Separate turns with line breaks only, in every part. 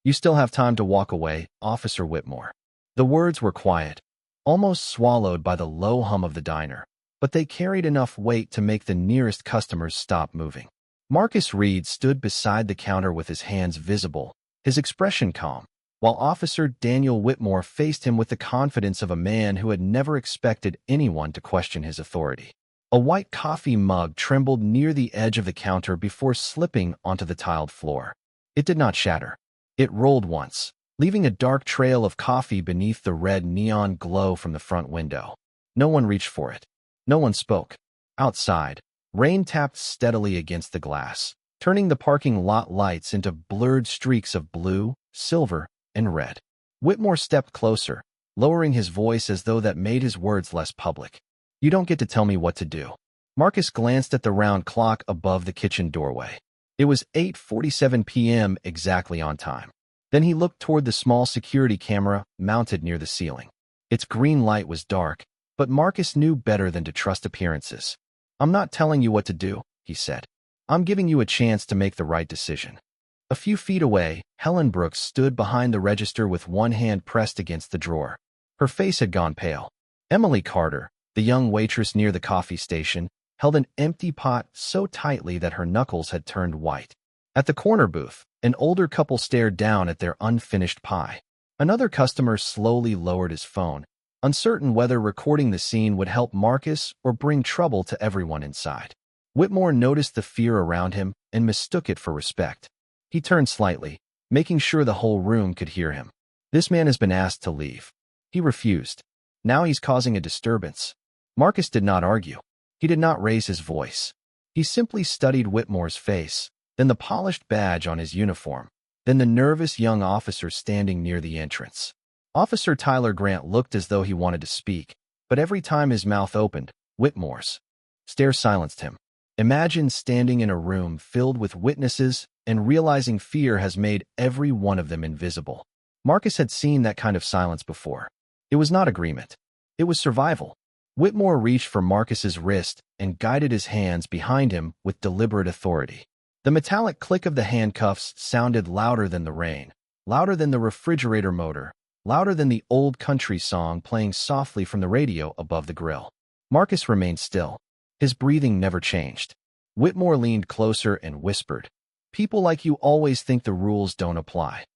You still have time to walk away, Officer Whitmore. The words were quiet, almost swallowed by the low hum of the diner, but they carried enough weight to make the nearest customers stop moving. Marcus Reed stood beside the counter with his hands visible, his expression calm, while Officer Daniel Whitmore faced him with the confidence of a man who had never expected anyone to question his authority. A white coffee mug trembled near the edge of the counter before slipping onto the tiled floor. It did not shatter. It rolled once, leaving a dark trail of coffee beneath the red neon glow from the front window. No one reached for it. No one spoke. Outside, rain tapped steadily against the glass, turning the parking lot lights into blurred streaks of blue, silver, and red. Whitmore stepped closer, lowering his voice as though that made his words less public. You don't get to tell me what to do. Marcus glanced at the round clock above the kitchen doorway. It was 8:47 p.m. exactly on time. Then he looked toward the small security camera mounted near the ceiling. Its green light was dark, but Marcus knew better than to trust appearances. I'm not telling you what to do, he said. I'm giving you a chance to make the right decision. A few feet away, Helen Brooks stood behind the register with one hand pressed against the drawer. Her face had gone pale. Emily Carter, the young waitress near the coffee station, held an empty pot so tightly that her knuckles had turned white. At the corner booth, an older couple stared down at their unfinished pie. Another customer slowly lowered his phone, uncertain whether recording the scene would help Marcus or bring trouble to everyone inside. Whitmore noticed the fear around him and mistook it for respect. He turned slightly, making sure the whole room could hear him. This man has been asked to leave. He refused. Now he's causing a disturbance. Marcus did not argue. He did not raise his voice. He simply studied Whitmore's face, then the polished badge on his uniform, then the nervous young officer standing near the entrance. Officer Tyler Grant looked as though he wanted to speak, but every time his mouth opened, Whitmore's stare silenced him. Imagine standing in a room filled with witnesses and realizing fear has made every one of them invisible. Marcus had seen that kind of silence before. It was not agreement. It was survival. Whitmore reached for Marcus's wrist and guided his hands behind him with deliberate authority. The metallic click of the handcuffs sounded louder than the rain, louder than the refrigerator motor, louder than the old country song playing softly from the radio above the grill. Marcus remained still. His breathing never changed. Whitmore leaned closer and whispered, "People like you always think the rules don't apply."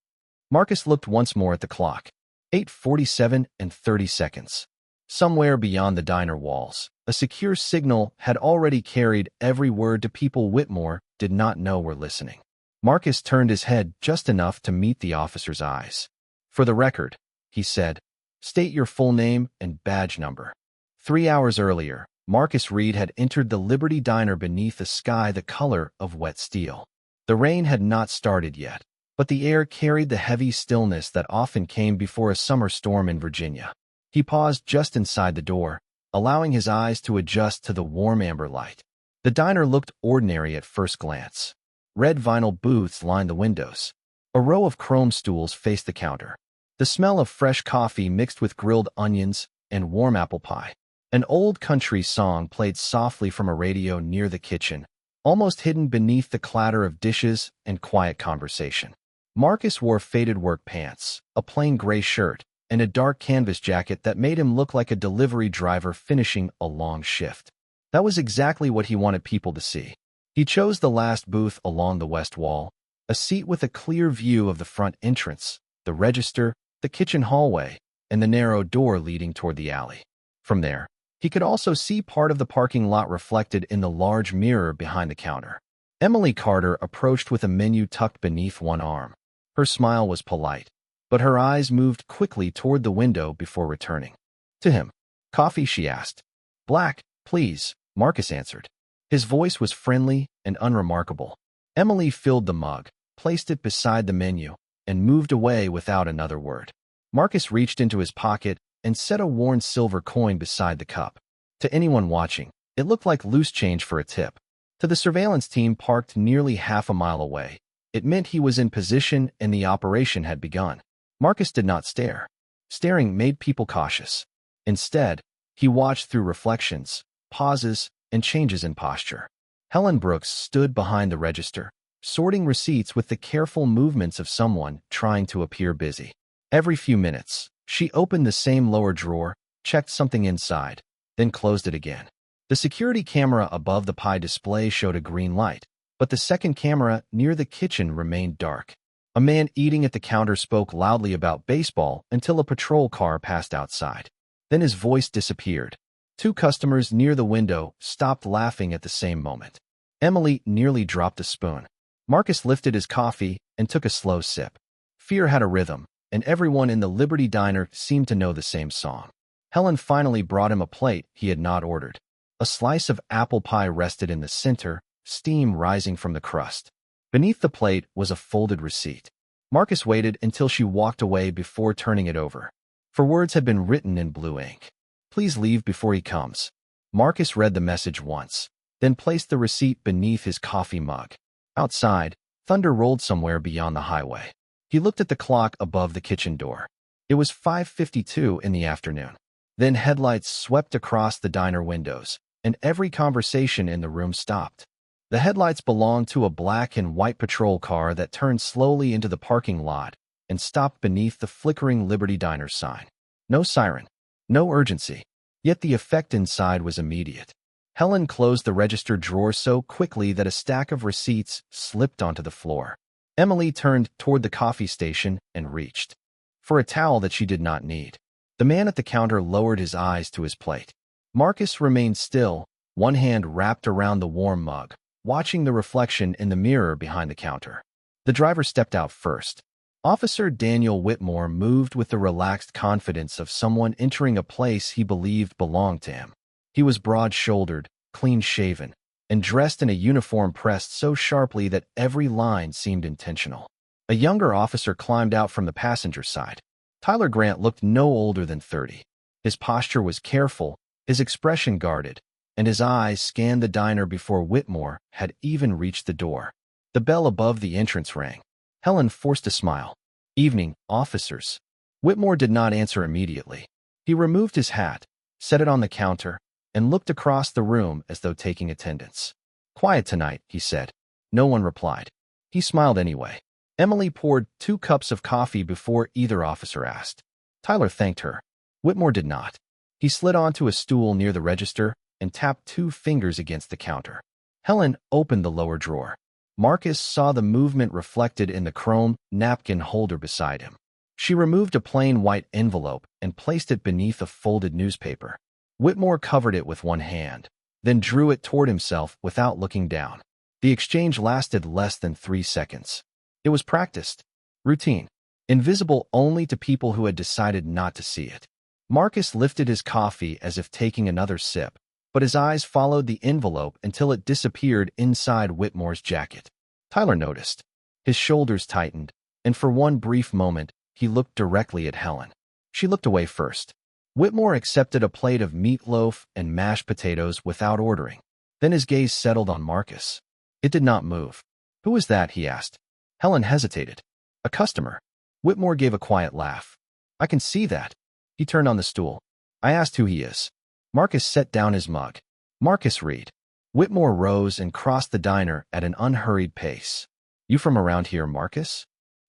Marcus looked once more at the clock. 8:47 and 30 seconds. Somewhere beyond the diner walls, a secure signal had already carried every word to people Whitmore did not know were listening. Marcus turned his head just enough to meet the officer's eyes. "For the record," he said, "state your full name and badge number." 3 hours earlier, Marcus Reed had entered the Liberty Diner beneath a sky the color of wet steel. The rain had not started yet, but the air carried the heavy stillness that often came before a summer storm in Virginia. He paused just inside the door, allowing his eyes to adjust to the warm amber light. The diner looked ordinary at first glance. Red vinyl booths lined the windows. A row of chrome stools faced the counter. The smell of fresh coffee mixed with grilled onions and warm apple pie. An old country song played softly from a radio near the kitchen, almost hidden beneath the clatter of dishes and quiet conversation. Marcus wore faded work pants, a plain gray shirt, and a dark canvas jacket that made him look like a delivery driver finishing a long shift. That was exactly what he wanted people to see. He chose the last booth along the west wall, a seat with a clear view of the front entrance, the register, the kitchen hallway, and the narrow door leading toward the alley. From there, he could also see part of the parking lot reflected in the large mirror behind the counter. Emily Carter approached with a menu tucked beneath one arm. Her smile was polite, but her eyes moved quickly toward the window before returning to him. "Coffee?" she asked. "Black, please," Marcus answered. His voice was friendly and unremarkable. Emily filled the mug, placed it beside the menu, and moved away without another word. Marcus reached into his pocket and set a worn silver coin beside the cup. To anyone watching, it looked like loose change for a tip. To the surveillance team parked nearly half a mile away, it meant he was in position and the operation had begun. Marcus did not stare. Staring made people cautious. Instead, he watched through reflections, pauses, and changes in posture. Helen Brooks stood behind the register, sorting receipts with the careful movements of someone trying to appear busy. Every few minutes, she opened the same lower drawer, checked something inside, then closed it again. The security camera above the pie display showed a green light, but the second camera near the kitchen remained dark. A man eating at the counter spoke loudly about baseball until a patrol car passed outside. Then his voice disappeared. Two customers near the window stopped laughing at the same moment. Emily nearly dropped a spoon. Marcus lifted his coffee and took a slow sip. Fear had a rhythm, and everyone in the Liberty Diner seemed to know the same song. Helen finally brought him a plate he had not ordered. A slice of apple pie rested in the center, steam rising from the crust. Beneath the plate was a folded receipt. Marcus waited until she walked away before turning it over. For words had been written in blue ink. "Please leave before he comes." Marcus read the message once, then placed the receipt beneath his coffee mug. Outside, thunder rolled somewhere beyond the highway. He looked at the clock above the kitchen door. It was 5:52 in the afternoon. Then headlights swept across the diner windows, and every conversation in the room stopped. The headlights belonged to a black and white patrol car that turned slowly into the parking lot and stopped beneath the flickering Liberty Diner sign. No siren, no urgency, yet the effect inside was immediate. Helen closed the register drawer so quickly that a stack of receipts slipped onto the floor. Emily turned toward the coffee station and reached for a towel that she did not need. The man at the counter lowered his eyes to his plate. Marcus remained still, one hand wrapped around the warm mug, watching the reflection in the mirror behind the counter. The driver stepped out first. Officer Daniel Whitmore moved with the relaxed confidence of someone entering a place he believed belonged to him. He was broad-shouldered, clean-shaven, and dressed in a uniform pressed so sharply that every line seemed intentional. A younger officer climbed out from the passenger side. Tyler Grant looked no older than 30. His posture was careful, his expression guarded, and his eyes scanned the diner before Whitmore had even reached the door. The bell above the entrance rang. Helen forced a smile. "Evening, officers." Whitmore did not answer immediately. He removed his hat, set it on the counter, and looked across the room as though taking attendance. "Quiet tonight," he said. No one replied. He smiled anyway. Emily poured 2 cups of coffee before either officer asked. Tyler thanked her. Whitmore did not. He slid onto a stool near the register and tapped 2 fingers against the counter. Helen opened the lower drawer. Marcus saw the movement reflected in the chrome napkin holder beside him. She removed a plain white envelope and placed it beneath a folded newspaper. Whitmore covered it with one hand, then drew it toward himself without looking down. The exchange lasted less than 3 seconds. It was practiced, routine, invisible only to people who had decided not to see it. Marcus lifted his coffee as if taking another sip, but his eyes followed the envelope until it disappeared inside Whitmore's jacket. Tyler noticed. His shoulders tightened, and for one brief moment, he looked directly at Helen. She looked away first. Whitmore accepted a plate of meatloaf and mashed potatoes without ordering. Then his gaze settled on Marcus. It did not move. "Who is that?" he asked. Helen hesitated. "A customer." Whitmore gave a quiet laugh. "I can see that." He turned on the stool. "I asked who he is." Marcus set down his mug. "Marcus Reed." Whitmore rose and crossed the diner at an unhurried pace. "You from around here, Marcus?"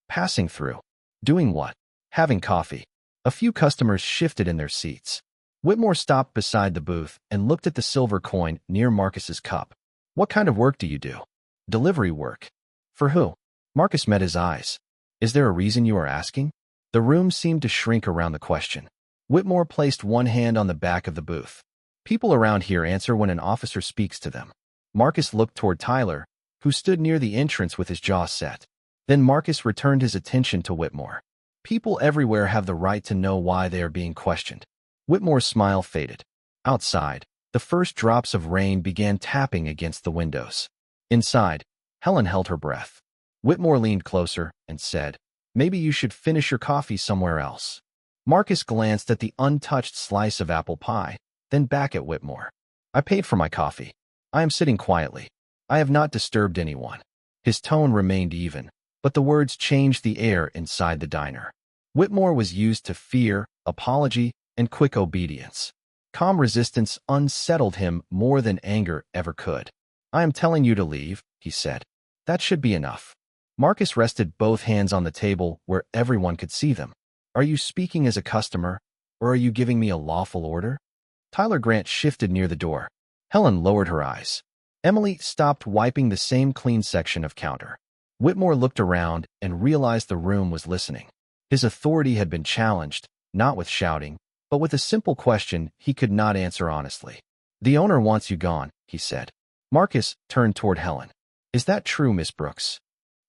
"Passing through." "Doing what?" "Having coffee." A few customers shifted in their seats. Whitmore stopped beside the booth and looked at the silver coin near Marcus's cup. "What kind of work do you do?" "Delivery work." "For who?" Marcus met his eyes. "Is there a reason you are asking?" The room seemed to shrink around the question. Whitmore placed one hand on the back of the booth. "People around here answer when an officer speaks to them." Marcus looked toward Tyler, who stood near the entrance with his jaw set. Then Marcus returned his attention to Whitmore. "People everywhere have the right to know why they are being questioned." Whitmore's smile faded. Outside, the first drops of rain began tapping against the windows. Inside, Helen held her breath. Whitmore leaned closer and said, "Maybe you should finish your coffee somewhere else." Marcus glanced at the untouched slice of apple pie, then back at Whitmore. "I paid for my coffee. I am sitting quietly. I have not disturbed anyone." His tone remained even, but the words changed the air inside the diner. Whitmore was used to fear, apology, and quick obedience. Calm resistance unsettled him more than anger ever could. "I am telling you to leave," he said. That should be enough. Marcus rested both hands on the table where everyone could see them. Are you speaking as a customer, or are you giving me a lawful order? Tyler Grant shifted near the door. Helen lowered her eyes. Emily stopped wiping the same clean section of counter. Whitmore looked around and realized the room was listening. His authority had been challenged, not with shouting, but with a simple question he could not answer honestly. The owner wants you gone, he said. Marcus turned toward Helen. Is that true, Miss Brooks?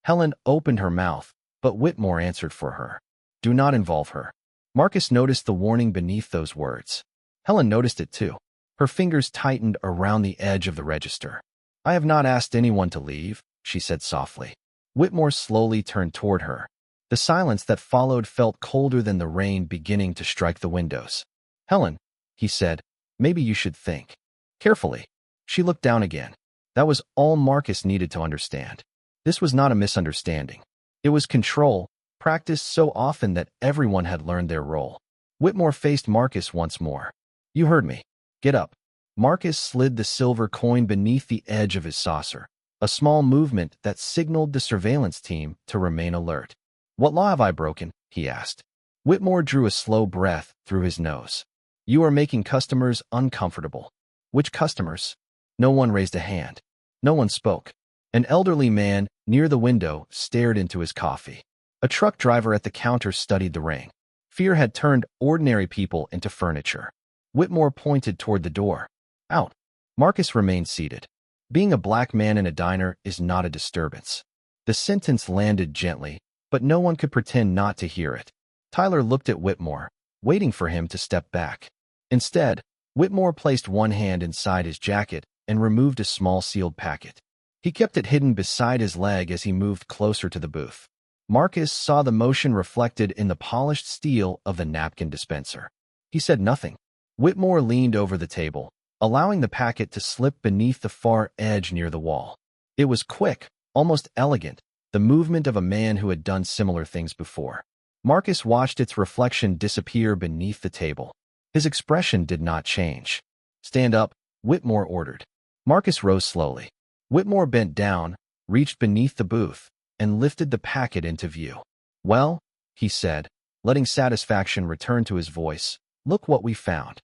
Helen opened her mouth, but Whitmore answered for her. Do not involve her. Marcus noticed the warning beneath those words. Helen noticed it too. Her fingers tightened around the edge of the register. I have not asked anyone to leave, she said softly. Whitmore slowly turned toward her. The silence that followed felt colder than the rain beginning to strike the windows. Helen, he said, maybe you should think. Carefully. She looked down again. That was all Marcus needed to understand. This was not a misunderstanding. It was control, practiced so often that everyone had learned their role. Whitmore faced Marcus once more. You heard me. Get up. Marcus slid the silver coin beneath the edge of his saucer, a small movement that signaled the surveillance team to remain alert. What law have I broken? He asked. Whitmore drew a slow breath through his nose. You are making customers uncomfortable. Which customers? No one raised a hand. No one spoke. An elderly man near the window stared into his coffee. A truck driver at the counter studied the ring. Fear had turned ordinary people into furniture. Whitmore pointed toward the door. Out. Marcus remained seated. Being a black man in a diner is not a disturbance. The sentence landed gently, but no one could pretend not to hear it. Tyler looked at Whitmore, waiting for him to step back. Instead, Whitmore placed one hand inside his jacket and removed a small sealed packet. He kept it hidden beside his leg as he moved closer to the booth. Marcus saw the motion reflected in the polished steel of the napkin dispenser. He said nothing. Whitmore leaned over the table, allowing the packet to slip beneath the far edge near the wall. It was quick, almost elegant, the movement of a man who had done similar things before. Marcus watched its reflection disappear beneath the table. His expression did not change. Stand up, Whitmore ordered. Marcus rose slowly. Whitmore bent down, reached beneath the booth, and lifted the packet into view. Well, he said, letting satisfaction return to his voice, look what we found.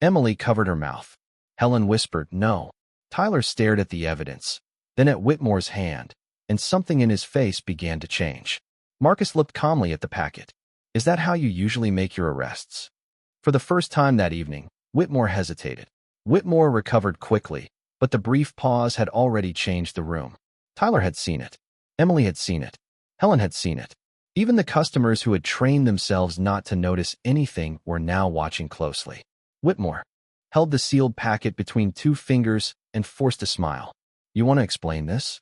Emily covered her mouth. Helen whispered, no. Tyler stared at the evidence, then at Whitmore's hand, and something in his face began to change. Marcus looked calmly at the packet. Is that how you usually make your arrests? For the first time that evening, Whitmore hesitated. Whitmore recovered quickly, but the brief pause had already changed the room. Tyler had seen it. Emily had seen it. Helen had seen it. Even the customers who had trained themselves not to notice anything were now watching closely. Whitmore held the sealed packet between two fingers and forced a smile. You want to explain this?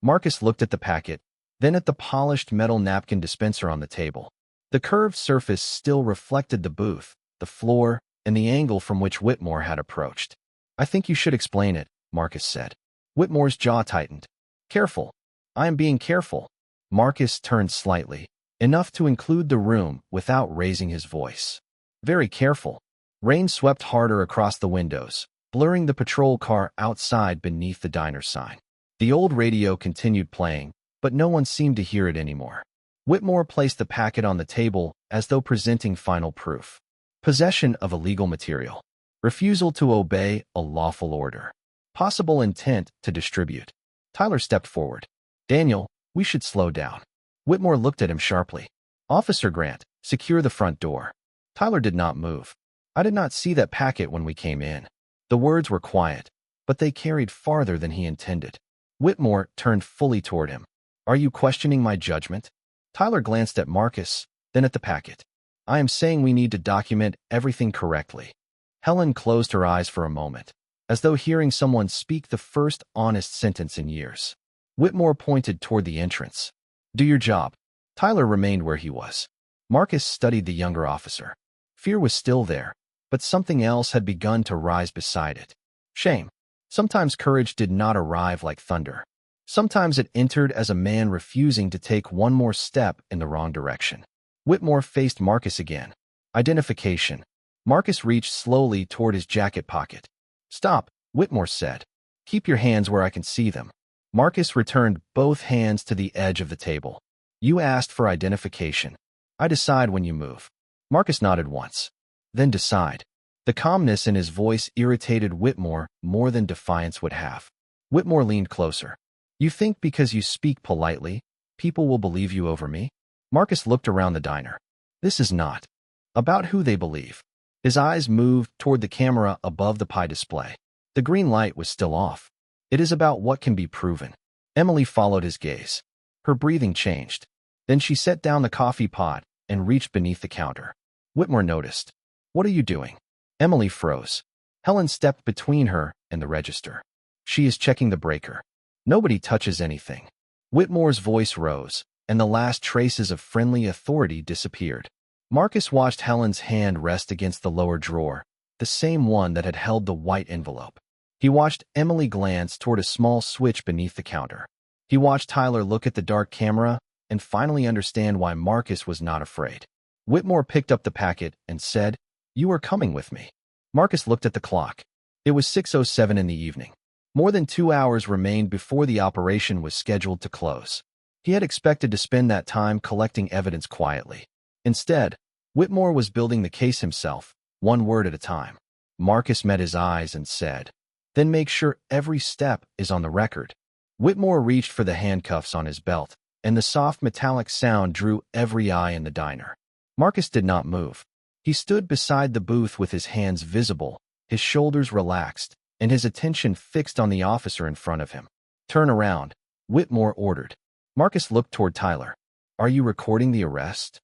Marcus looked at the packet, then at the polished metal napkin dispenser on the table. The curved surface still reflected the booth, the floor, and the angle from which Whitmore had approached. I think you should explain it, Marcus said. Whitmore's jaw tightened. Careful. I am being careful. Marcus turned slightly, enough to include the room without raising his voice. Very careful. Rain swept harder across the windows, blurring the patrol car outside beneath the diner sign. The old radio continued playing, but no one seemed to hear it anymore. Whitmore placed the packet on the table as though presenting final proof. Possession of illegal material. Refusal to obey a lawful order. Possible intent to distribute. Tyler stepped forward. Daniel, we should slow down. Whitmore looked at him sharply. Officer Grant, secure the front door. Tyler did not move. I did not see that packet when we came in. The words were quiet, but they carried farther than he intended. Whitmore turned fully toward him. Are you questioning my judgment? Tyler glanced at Marcus, then at the packet. I am saying we need to document everything correctly. Helen closed her eyes for a moment, as though hearing someone speak the first honest sentence in years. Whitmore pointed toward the entrance. Do your job. Tyler remained where he was. Marcus studied the younger officer. Fear was still there, but something else had begun to rise beside it. Shame. Sometimes courage did not arrive like thunder. Sometimes it entered as a man refusing to take one more step in the wrong direction. Whitmore faced Marcus again. Identification. Marcus reached slowly toward his jacket pocket. Stop, Whitmore said. Keep your hands where I can see them. Marcus returned both hands to the edge of the table. You asked for identification. I decide when you move. Marcus nodded once. Then decide. The calmness in his voice irritated Whitmore more than defiance would have. Whitmore leaned closer. You think because you speak politely, people will believe you over me? Marcus looked around the diner. This is not about who they believe. His eyes moved toward the camera above the pie display. The green light was still off. It is about what can be proven. Emily followed his gaze. Her breathing changed. Then she set down the coffee pot and reached beneath the counter. Whitmore noticed. What are you doing? Emily froze. Helen stepped between her and the register. She is checking the breaker. Nobody touches anything. Whitmore's voice rose, and the last traces of friendly authority disappeared. Marcus watched Helen's hand rest against the lower drawer, the same one that had held the white envelope. He watched Emily glance toward a small switch beneath the counter. He watched Tyler look at the dark camera and finally understand why Marcus was not afraid. Whitmore picked up the packet and said, You are coming with me. Marcus looked at the clock. It was 6:07 in the evening. More than 2 hours remained before the operation was scheduled to close. He had expected to spend that time collecting evidence quietly. Instead, Whitmore was building the case himself, one word at a time. Marcus met his eyes and said, Then make sure every step is on the record. Whitmore reached for the handcuffs on his belt, and the soft metallic sound drew every eye in the diner. Marcus did not move. He stood beside the booth with his hands visible, his shoulders relaxed, and his attention fixed on the officer in front of him. Turn around, Whitmore ordered. Marcus looked toward Tyler. Are you recording the arrest?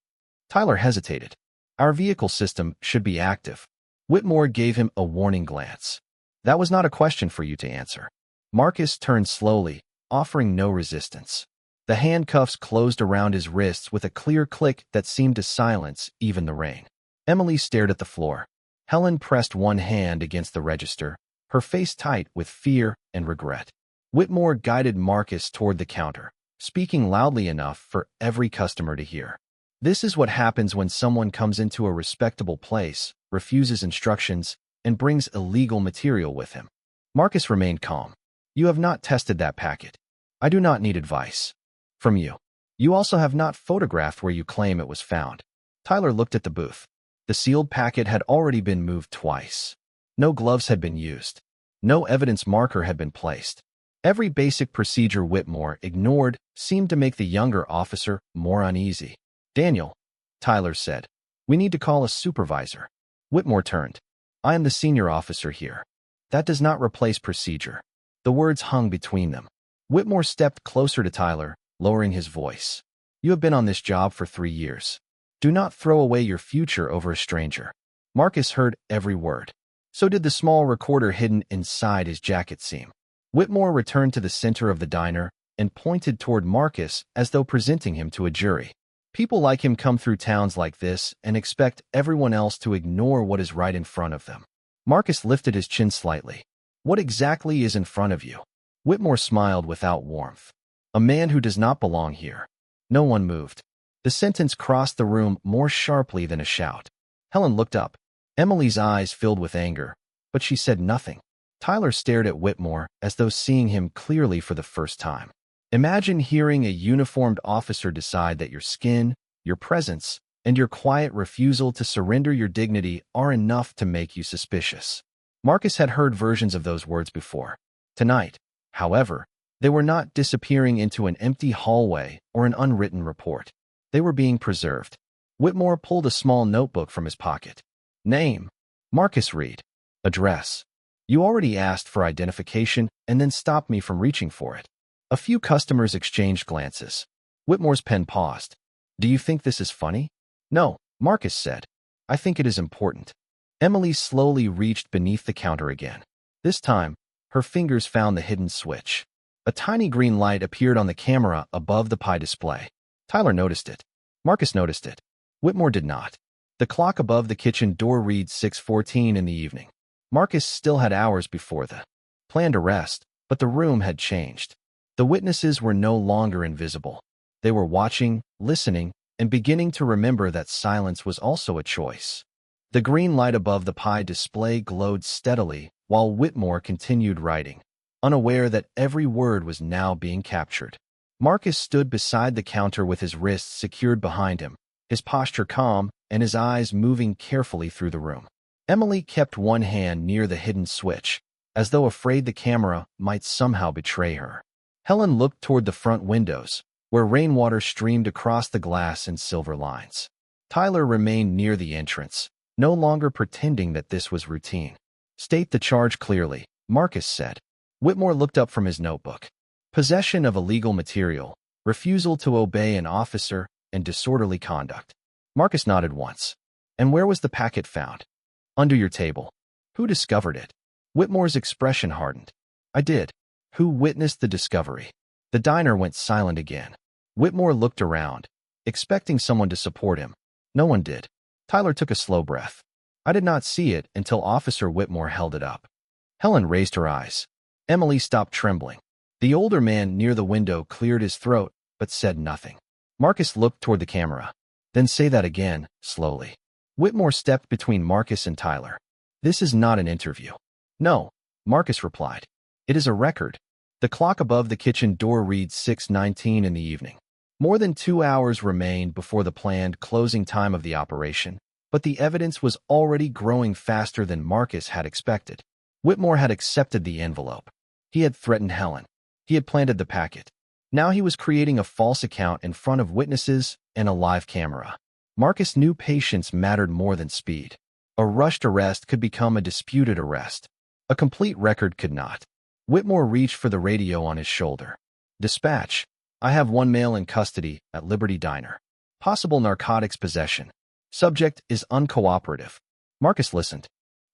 Tyler hesitated. Our vehicle system should be active. Whitmore gave him a warning glance. That was not a question for you to answer. Marcus turned slowly, offering no resistance. The handcuffs closed around his wrists with a clear click that seemed to silence even the rain. Emily stared at the floor. Helen pressed one hand against the register, her face tight with fear and regret. Whitmore guided Marcus toward the counter, speaking loudly enough for every customer to hear. This is what happens when someone comes into a respectable place, refuses instructions, and brings illegal material with him. Marcus remained calm. You have not tested that packet. I do not need advice from you. You also have not photographed where you claim it was found. Tyler looked at the booth. The sealed packet had already been moved twice. No gloves had been used. No evidence marker had been placed. Every basic procedure Whitmore ignored seemed to make the younger officer more uneasy. Daniel, Tyler said, we need to call a supervisor. Whitmore turned. I am the senior officer here. That does not replace procedure. The words hung between them. Whitmore stepped closer to Tyler, lowering his voice. You have been on this job for 3 years. Do not throw away your future over a stranger. Marcus heard every word. So did the small recorder hidden inside his jacket seam. Whitmore returned to the center of the diner and pointed toward Marcus as though presenting him to a jury. People like him come through towns like this and expect everyone else to ignore what is right in front of them. Marcus lifted his chin slightly. What exactly is in front of you? Whitmore smiled without warmth. A man who does not belong here. No one moved. The sentence crossed the room more sharply than a shout. Helen looked up. Emily's eyes filled with anger, but she said nothing. Tyler stared at Whitmore as though seeing him clearly for the first time. Imagine hearing a uniformed officer decide that your skin, your presence, and your quiet refusal to surrender your dignity are enough to make you suspicious. Marcus had heard versions of those words before. Tonight, however, they were not disappearing into an empty hallway or an unwritten report. They were being preserved. Whitmore pulled a small notebook from his pocket. Name, Marcus Reed. Address. You already asked for identification and then stopped me from reaching for it. A few customers exchanged glances. Whitmore's pen paused. Do you think this is funny? No, Marcus said. I think it is important. Emily slowly reached beneath the counter again. This time, her fingers found the hidden switch. A tiny green light appeared on the camera above the pie display. Tyler noticed it. Marcus noticed it. Whitmore did not. The clock above the kitchen door read 6:14 in the evening. Marcus still had hours before the planned arrest, but the room had changed. The witnesses were no longer invisible. They were watching, listening, and beginning to remember that silence was also a choice. The green light above the pie display glowed steadily while Whitmore continued writing. unaware that every word was now being captured. Marcus stood beside the counter with his wrists secured behind him, his posture calm and his eyes moving carefully through the room. Emily kept one hand near the hidden switch, as though afraid the camera might somehow betray her. Helen looked toward the front windows, where rainwater streamed across the glass in silver lines. Tyler remained near the entrance, no longer pretending that this was routine. "State the charge clearly," Marcus said. Whitmore looked up from his notebook. "Possession of illegal material, refusal to obey an officer, and disorderly conduct." Marcus nodded once. "And where was the packet found?" "Under your table." "Who discovered it?" Whitmore's expression hardened. "I did." "Who witnessed the discovery?" The diner went silent again. Whitmore looked around, expecting someone to support him. No one did. Tyler took a slow breath. "I did not see it until Officer Whitmore held it up." Helen raised her eyes. Emily stopped trembling. The older man near the window cleared his throat, but said nothing. Marcus looked toward the camera. "Then say that again," slowly. Whitmore stepped between Marcus and Tyler. "This is not an interview." "No," Marcus replied. "It is a record." The clock above the kitchen door reads 6:19 in the evening. More than 2 hours remained before the planned closing time of the operation, but the evidence was already growing faster than Marcus had expected. Whitmore had accepted the envelope. He had threatened Helen. He had planted the packet. Now he was creating a false account in front of witnesses and a live camera. Marcus knew patience mattered more than speed. A rushed arrest could become a disputed arrest. A complete record could not. Whitmore reached for the radio on his shoulder. "Dispatch. I have one male in custody at Liberty Diner. Possible narcotics possession. Subject is uncooperative." Marcus listened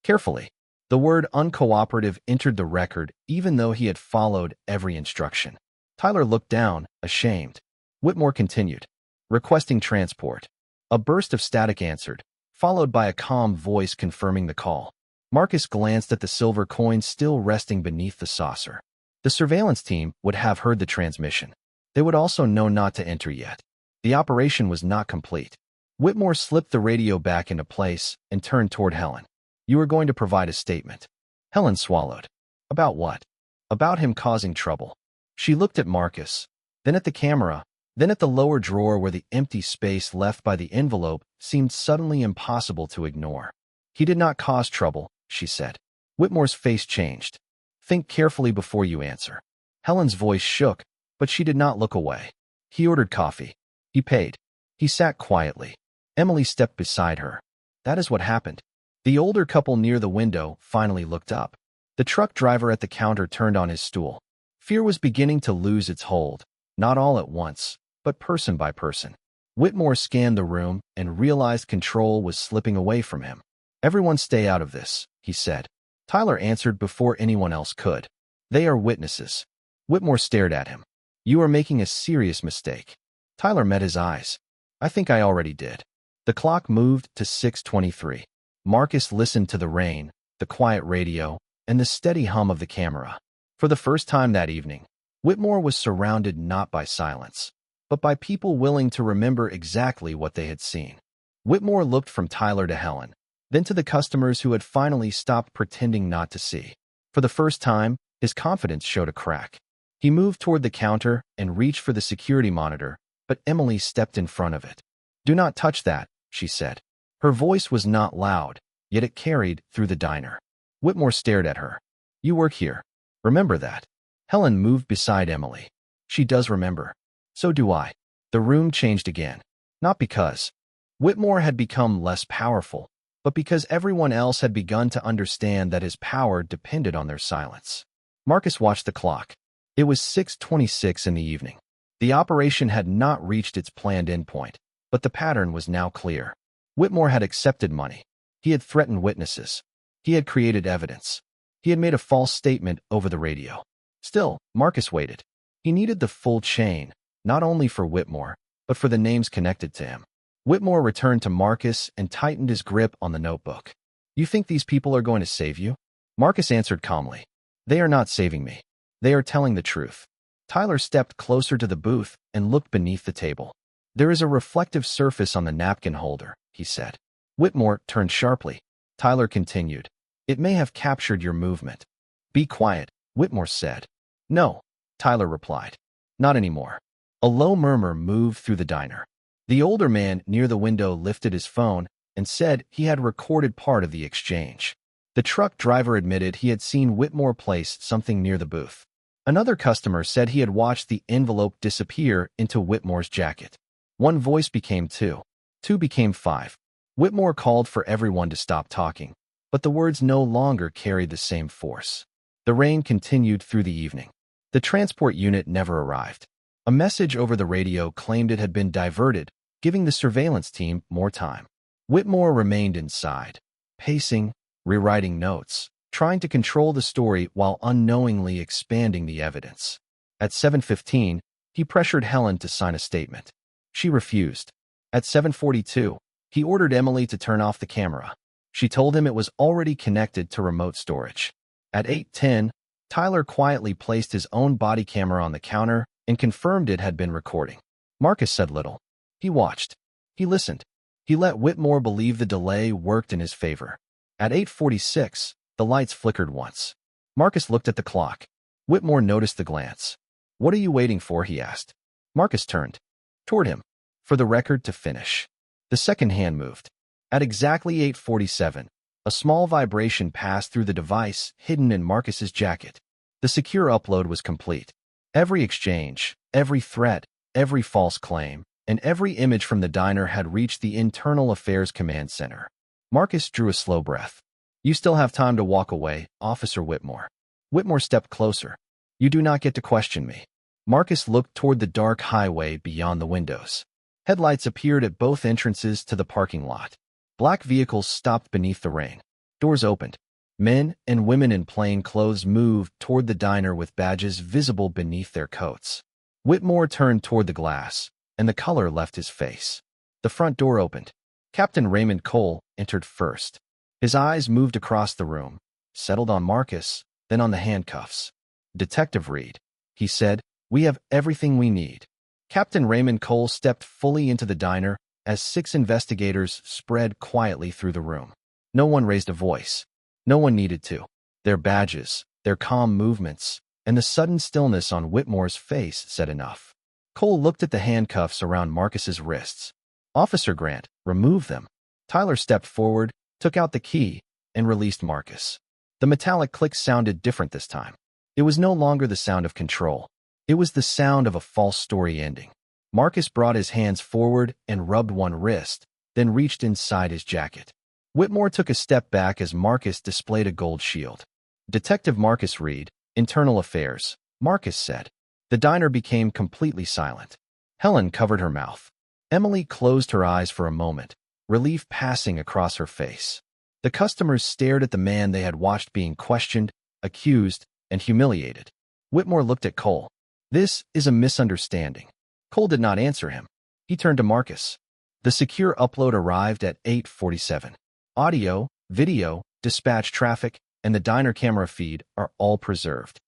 carefully. The word uncooperative entered the record even though he had followed every instruction. Tyler looked down, ashamed. Whitmore continued. "Requesting transport." A burst of static answered, followed by a calm voice confirming the call. Marcus glanced at the silver coin still resting beneath the saucer. The surveillance team would have heard the transmission. They would also know not to enter yet. The operation was not complete. Whitmore slipped the radio back into place and turned toward Helen. "You are going to provide a statement." Helen swallowed. "About what?" "About him causing trouble." She looked at Marcus, then at the camera, then at the lower drawer where the empty space left by the envelope seemed suddenly impossible to ignore. "He did not cause trouble," she said. Whitmore's face changed. "Think carefully before you answer." Helen's voice shook, but she did not look away. "He ordered coffee. He paid. He sat quietly." Emily stepped beside her. "That is what happened." The older couple near the window finally looked up. The truck driver at the counter turned on his stool. Fear was beginning to lose its hold, not all at once, but person by person. Whitmore scanned the room and realized control was slipping away from him. "Everyone stay out of this," he said. Tyler answered before anyone else could. "They are witnesses." Whitmore stared at him. "You are making a serious mistake." Tyler met his eyes. "I think I already did." The clock moved to 6:23. Marcus listened to the rain, the quiet radio, and the steady hum of the camera. For the first time that evening, Whitmore was surrounded not by silence, but by people willing to remember exactly what they had seen. Whitmore looked from Tyler to Helen, then to the customers who had finally stopped pretending not to see. For the first time, his confidence showed a crack. He moved toward the counter and reached for the security monitor, but Emily stepped in front of it. "Do not touch that," she said. Her voice was not loud, yet it carried through the diner. Whitmore stared at her. "You work here. Remember that." Helen moved beside Emily. "She does remember. So do I." The room changed again. Not because Whitmore had become less powerful, but because everyone else had begun to understand that his power depended on their silence. Marcus watched the clock. It was 6:26 in the evening. The operation had not reached its planned endpoint, but the pattern was now clear. Whitmore had accepted money. He had threatened witnesses. He had created evidence. He had made a false statement over the radio. Still, Marcus waited. He needed the full chain, not only for Whitmore, but for the names connected to him. Whitmore returned to Marcus and tightened his grip on the notebook. "You think these people are going to save you?" Marcus answered calmly. "They are not saving me. They are telling the truth." Tyler stepped closer to the booth and looked beneath the table. "There is a reflective surface on the napkin holder," he said. Whitmore turned sharply. Tyler continued. "It may have captured your movement." "Be quiet," Whitmore said. No, Tyler replied. Not anymore. A low murmur moved through the diner. The older man near the window lifted his phone and said he had recorded part of the exchange. The truck driver admitted he had seen Whitmore place something near the booth. Another customer said he had watched the envelope disappear into Whitmore's jacket. One voice became two. Two became five. Whitmore called for everyone to stop talking, but the words no longer carried the same force. The rain continued through the evening. The transport unit never arrived. A message over the radio claimed it had been diverted, giving the surveillance team more time. Whitmore remained inside, pacing, rewriting notes, trying to control the story while unknowingly expanding the evidence. At 7:15, he pressured Helen to sign a statement. She refused. At 7:42, he ordered Emily to turn off the camera. She told him it was already connected to remote storage. At 8:10, Tyler quietly placed his own body camera on the counter and confirmed it had been recording. Marcus said little. He watched. He listened. He let Whitmore believe the delay worked in his favor. At 8:46, the lights flickered once. Marcus looked at the clock. Whitmore noticed the glance. "What are you waiting for?" he asked. Marcus turned toward him for the record to finish. The second hand moved. At exactly 8:47, a small vibration passed through the device hidden in Marcus's jacket. The secure upload was complete. Every exchange, every threat, every false claim, and every image from the diner had reached the Internal Affairs Command Center. Marcus drew a slow breath. "You still have time to walk away, Officer Whitmore." Whitmore stepped closer. "You do not get to question me." Marcus looked toward the dark highway beyond the windows. Headlights appeared at both entrances to the parking lot. Black vehicles stopped beneath the rain. Doors opened. Men and women in plain clothes moved toward the diner with badges visible beneath their coats. Whitmore turned toward the glass, and the color left his face. The front door opened. Captain Raymond Cole entered first. His eyes moved across the room, settled on Marcus, then on the handcuffs. "Detective Reed," he said, "we have everything we need." Captain Raymond Cole stepped fully into the diner as 6 investigators spread quietly through the room. No one raised a voice. No one needed to. Their badges, their calm movements, and the sudden stillness on Whitmore's face said enough. Cole looked at the handcuffs around Marcus's wrists. "Officer Grant, remove them." Tyler stepped forward, took out the key, and released Marcus. The metallic click sounded different this time. It was no longer the sound of control. It was the sound of a false story ending. Marcus brought his hands forward and rubbed one wrist, then reached inside his jacket. Whitmore took a step back as Marcus displayed a gold shield. "Detective Marcus Reed, Internal Affairs," Marcus said. The diner became completely silent. Helen covered her mouth. Emily closed her eyes for a moment, relief passing across her face. The customers stared at the man they had watched being questioned, accused, and humiliated. Whitmore looked at Cole. "This is a misunderstanding." Cole did not answer him. He turned to Marcus. The secure upload arrived at 8:47. Audio, video, dispatch traffic, and the diner camera feed are all preserved.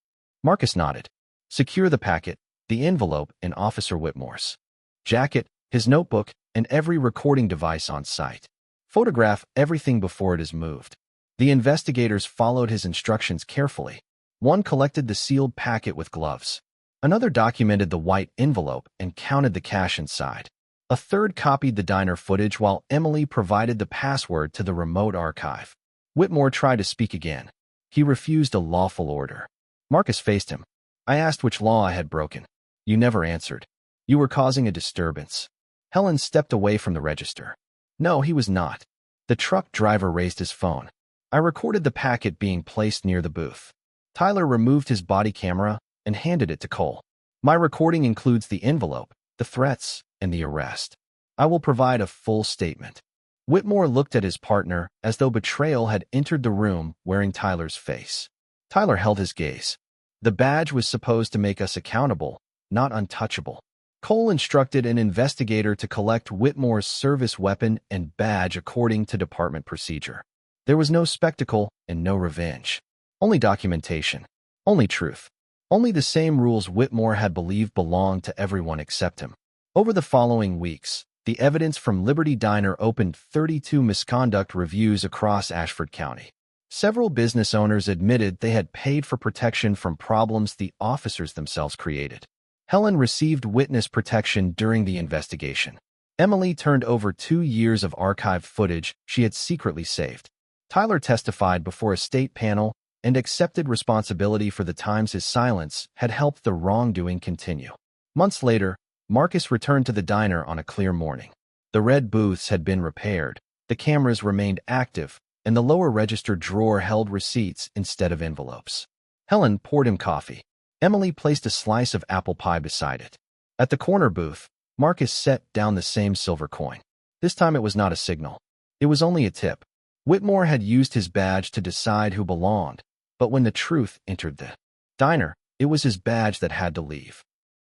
Marcus nodded. "Secure the packet, the envelope in Officer Whitmore's jacket, his notebook, and every recording device on site. Photograph everything before it is moved." The investigators followed his instructions carefully. One collected the sealed packet with gloves. Another documented the white envelope and counted the cash inside. A third copied the diner footage while Emily provided the password to the remote archive. Whitmore tried to speak again. He refused a lawful order. Marcus faced him. "I asked which law I had broken. You never answered. You were causing a disturbance." Helen stepped away from the register. "No, he was not." The truck driver raised his phone. "I recorded the packet being placed near the booth." Tyler removed his body camera and handed it to Cole. "My recording includes the envelope, the threats, and the arrest. I will provide a full statement." Whitmore looked at his partner as though betrayal had entered the room wearing Tyler's face. Tyler held his gaze. "The badge was supposed to make us accountable, not untouchable." Cole instructed an investigator to collect Whitmore's service weapon and badge according to department procedure. There was no spectacle and no revenge. Only documentation. Only truth. Only the same rules Whitmore had believed belonged to everyone except him. Over the following weeks, the evidence from Liberty Diner opened 32 misconduct reviews across Ashford County. Several business owners admitted they had paid for protection from problems the officers themselves created. Helen received witness protection during the investigation. Emily turned over 2 years of archived footage she had secretly saved. Tyler testified before a state panel and accepted responsibility for the times his silence had helped the wrongdoing continue. Months later, Marcus returned to the diner on a clear morning. The red booths had been repaired, the cameras remained active, and the lower register drawer held receipts instead of envelopes. Helen poured him coffee. Emily placed a slice of apple pie beside it. At the corner booth, Marcus set down the same silver coin. This time it was not a signal. It was only a tip. Whitmore had used his badge to decide who belonged, but when the truth entered the diner, it was his badge that had to leave.